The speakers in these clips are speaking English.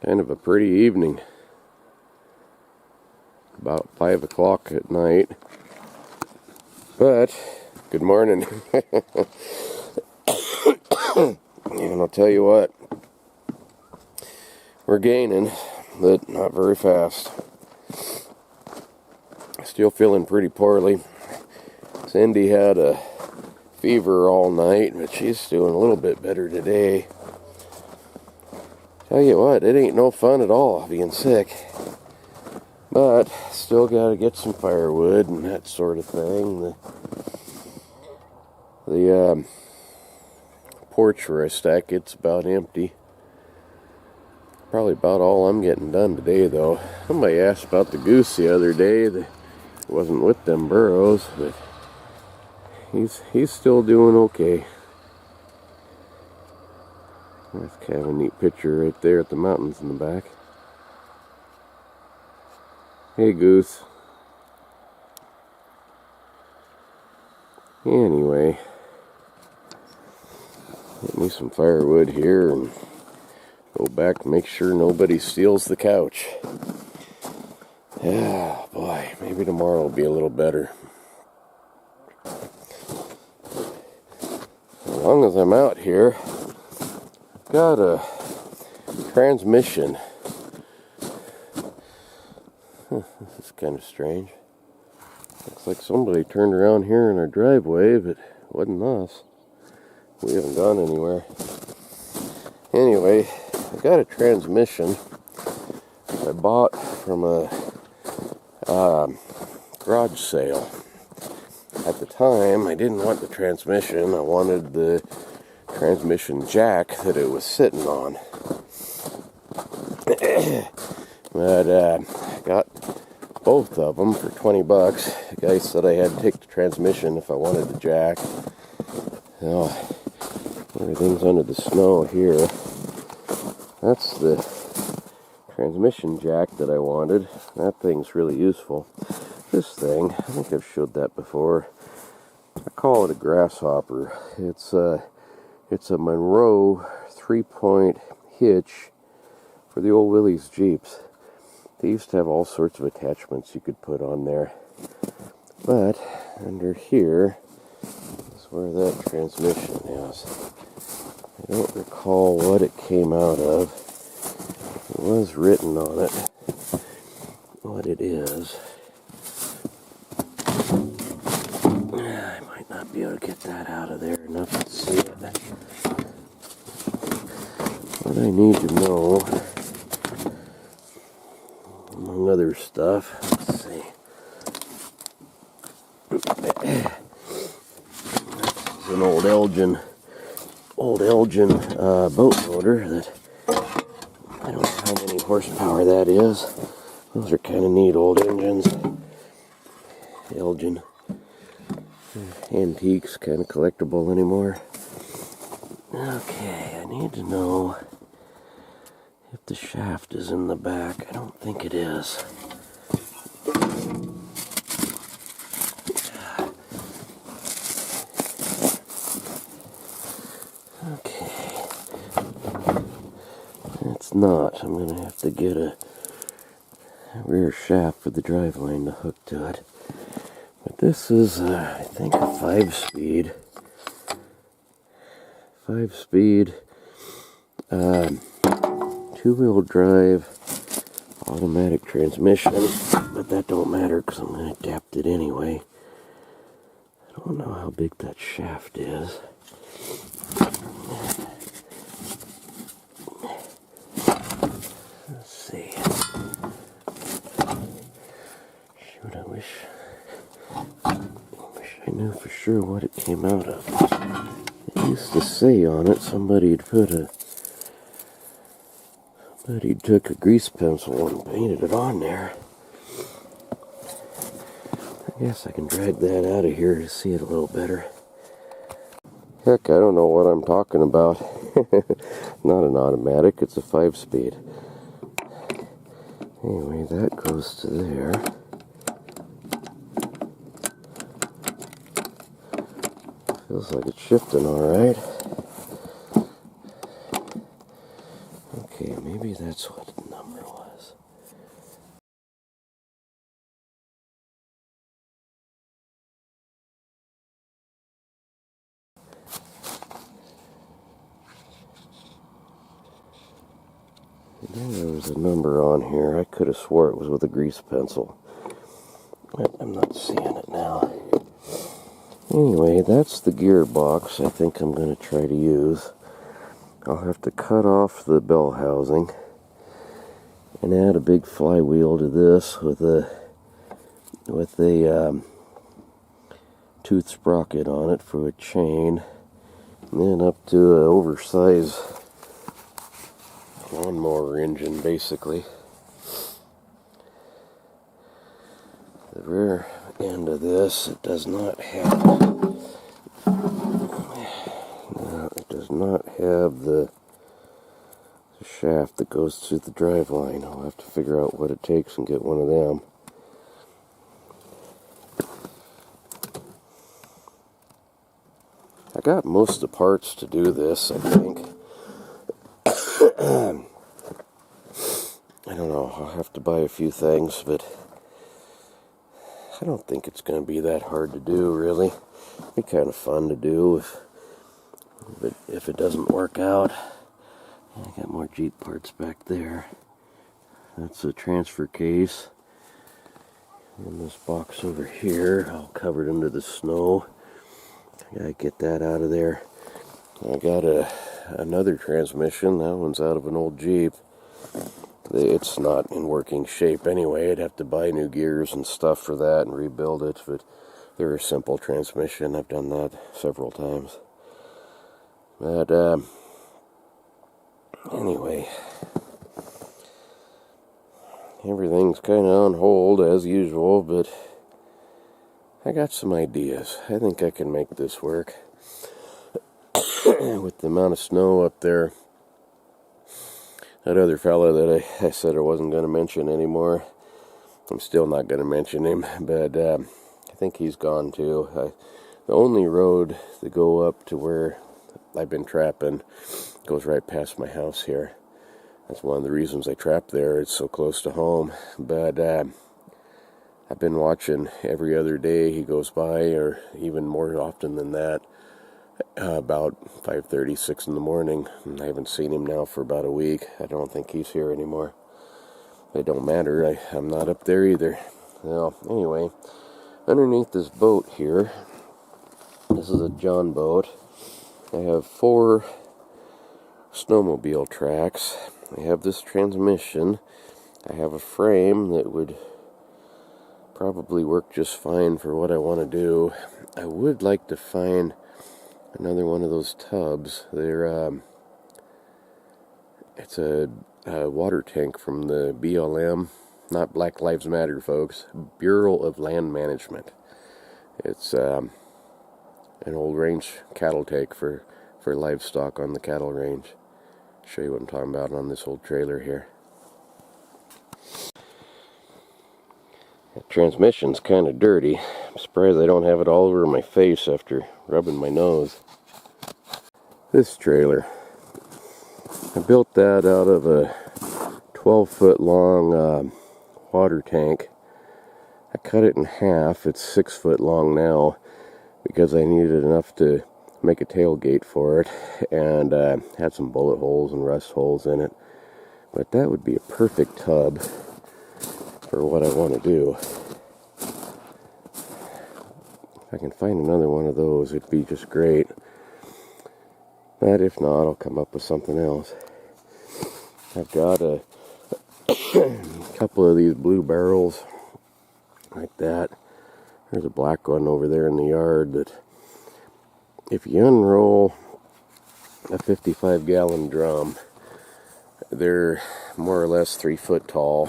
Kind of a pretty evening. About 5 o'clock at night. But, good morning. And I'll tell you what, we're gaining, but not very fast. Still feeling pretty poorly. Cindy had a fever all night, but she's doing a little bit better today. Tell you what, it ain't no fun at all being sick. But still gotta get some firewood and that sort of thing. The porch where I stack it's about empty. Probably about all I'm getting done today, though. Somebody asked about the goose the other day. That wasn't with them burrows, but he's still doing okay. That's kind of a neat picture right there at the mountains in the back. Hey, goose. Anyway, get me some firewood here and go back and make sure nobody steals the couch. Yeah, boy, maybe tomorrow will be a little better. As long as I'm out here, I've got a transmission. This is kind of strange. Looks like somebody turned around here in our driveway, but it wasn't us. We haven't gone anywhere. Anyway, I got a transmission I bought from a garage sale. At the time, I didn't want the transmission. I wanted the transmission jack that it was sitting on. But I got both of them for 20 bucks. The guy said I had to take the transmission if I wanted the jack. Now, everything's under the snow here. That's the transmission jack that I wanted. That thing's really useful. This thing, I think I've showed that before. I call it a grasshopper. It's a Monroe 3-point hitch for the old Willys Jeeps. They used to have all sorts of attachments you could put on there. But under here is where that transmission is. I don't recall what it came out of. It was written on it what it is. I might not be able to get that out of there enough to see it. What I need to know, among other stuff, let's see. This is an old Elgin boat motor that I don't know how many horsepower that is. Those are kind of neat old engines. Elgin. Antiques, kind of collectible anymore. Okay, I need to know if the shaft is in the back. I don't think it is. Okay. It's not. I'm going to have to get a rear shaft for the driveline to hook to it. But this is, I think, a 5-speed. 5-speed. 2-wheel drive automatic transmission, but that don't matter because I'm going to adapt it anyway. I don't know how big that shaft is. Let's see. Shoot, I wish I knew for sure what it came out of. It used to say on it somebody took a grease pencil and painted it on there. I guess I can drag that out of here to see it a little better. Heck, I don't know what I'm talking about. Not an automatic, it's a 5-speed. Anyway, that goes to there. Feels like it's shifting all right. Okay, maybe that's what the number was. There was a number on here. I could have swore it was with a grease pencil. But I'm not seeing it now. Anyway, that's the gearbox I think I'm going to try to use. I'll have to cut off the bell housing and add a big flywheel to this with a tooth sprocket on it for a chain, and then up to an oversized lawnmower engine, basically. The rear end of this, it does not have the shaft that goes through the drive line. I'll have to figure out what it takes and get one of them. I got most of the parts to do this, I think. I don't know, I'll have to buy a few things, but I don't think it's going to be that hard to do, really. It'd be kind of fun to do if it doesn't work out. I got more Jeep parts back there. That's a transfer case. And this box over here, all covered under the snow. I gotta get that out of there. I got another transmission. That one's out of an old Jeep. It's not in working shape anyway. I'd have to buy new gears and stuff for that and rebuild it, but they're a simple transmission. I've done that several times. But anyway, everything's kind of on hold as usual, but I got some ideas. I think I can make this work. With the amount of snow up there, that other fella that I said I wasn't going to mention anymore, I'm still not going to mention him, but I think he's gone too. The only road to go up to where I've been trapping goes right past my house here. That's one of the reasons I trap there. It's so close to home. But I've been watching every other day he goes by, or even more often than that, about 5:30, 6 in the morning. And I haven't seen him now for about a week. I don't think he's here anymore. It don't matter. I'm not up there either. Well, anyway, underneath this boat here, this is a John boat. I have 4 snowmobile tracks. I have this transmission. I have a frame that would probably work just fine for what I want to do. I would like to find another one of those tubs. It's a water tank from the BLM, not Black Lives Matter, folks. Bureau of Land Management. It's an old range cattle tank for livestock on the cattle range. Show you what I'm talking about on this old trailer here. That transmission's kind of dirty. I'm surprised I don't have it all over my face after rubbing my nose. This trailer, I built that out of a 12-foot long water tank. I cut it in half. It's 6 foot long now because I needed enough to make a tailgate for it, and had some bullet holes and rust holes in it. But that would be a perfect tub for what I want to do. If I can find another one of those, it'd be just great. But if not, I'll come up with something else. I've got a couple of these blue barrels like that. There's a black one over there in the yard that if you unroll a 55-gallon drum, they're more or less 3 foot tall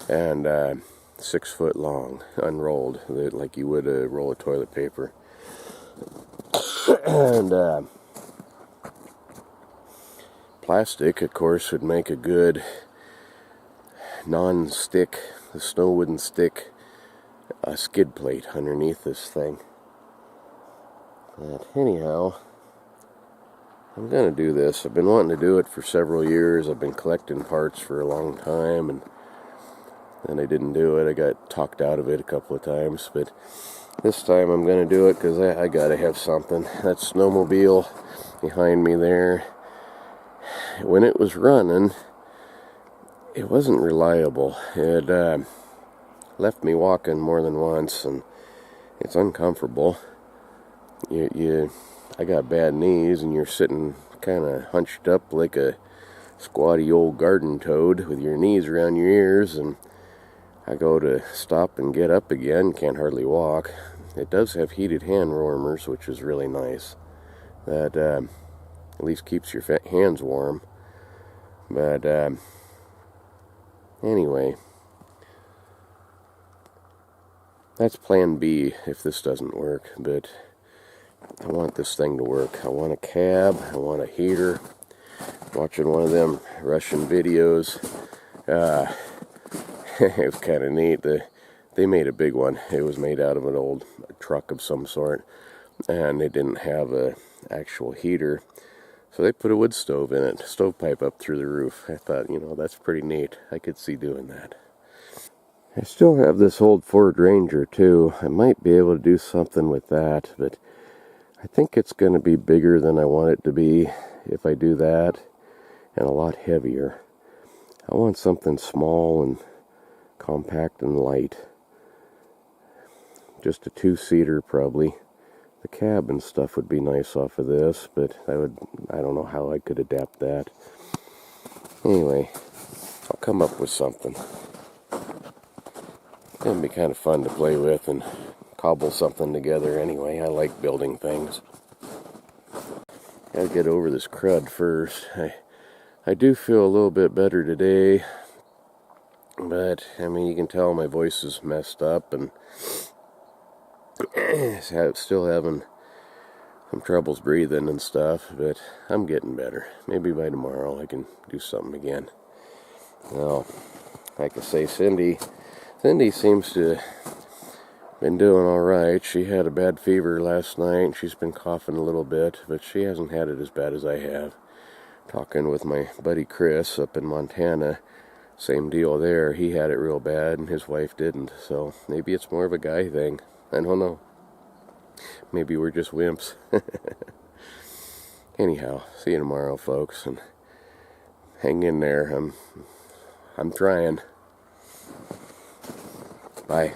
and 6 foot long, unrolled, like you would a roll of toilet paper. And plastic, of course, would make a good non-stick. The snow wouldn't stick a skid plate underneath this thing. But anyhow, I'm going to do this. I've been wanting to do it for several years. I've been collecting parts for a long time, and then I didn't do it. I got talked out of it a couple of times, but this time I'm going to do it because I got to have something. That snowmobile behind me there, when it was running, it wasn't reliable. It left me walking more than once, and it's uncomfortable. I got bad knees, and you're sitting kind of hunched up like a squatty old garden toad with your knees around your ears, and I go to stop and get up again, can't hardly walk. It does have heated hand warmers, which is really nice. That at least keeps your hands warm. But anyway, that's plan B if this doesn't work. But I want this thing to work. I want a cab. I want a heater. Watching one of them Russian videos. It was kind of neat. They made a big one. It was made out of an old truck of some sort, and they didn't have a actual heater, so they put a wood stove in it, stovepipe up through the roof. I thought, that's pretty neat. I could see doing that. I still have this old Ford Ranger too. I might be able to do something with that, but I think it's going to be bigger than I want it to be if I do that, and a lot heavier. I want something small and compact and light. Just a two-seater probably. The cab and stuff would be nice off of this, but I don't know how I could adapt that. Anyway, I'll come up with something. It's going to be kind of fun to play with and cobble something together anyway. I like building things. Gotta get over this crud first. I do feel a little bit better today, but you can tell my voice is messed up, and still having some troubles breathing and stuff, but I'm getting better. Maybe by tomorrow I can do something again. Well, like I say, Cindy seems to have been doing all right. She had a bad fever last night. She's been coughing a little bit, but she hasn't had it as bad as I have. Talking with my buddy Chris up in Montana, same deal there. He had it real bad, and his wife didn't. So maybe it's more of a guy thing. I don't know. Maybe we're just wimps. Anyhow, see you tomorrow, folks, and hang in there. I'm trying. Bye.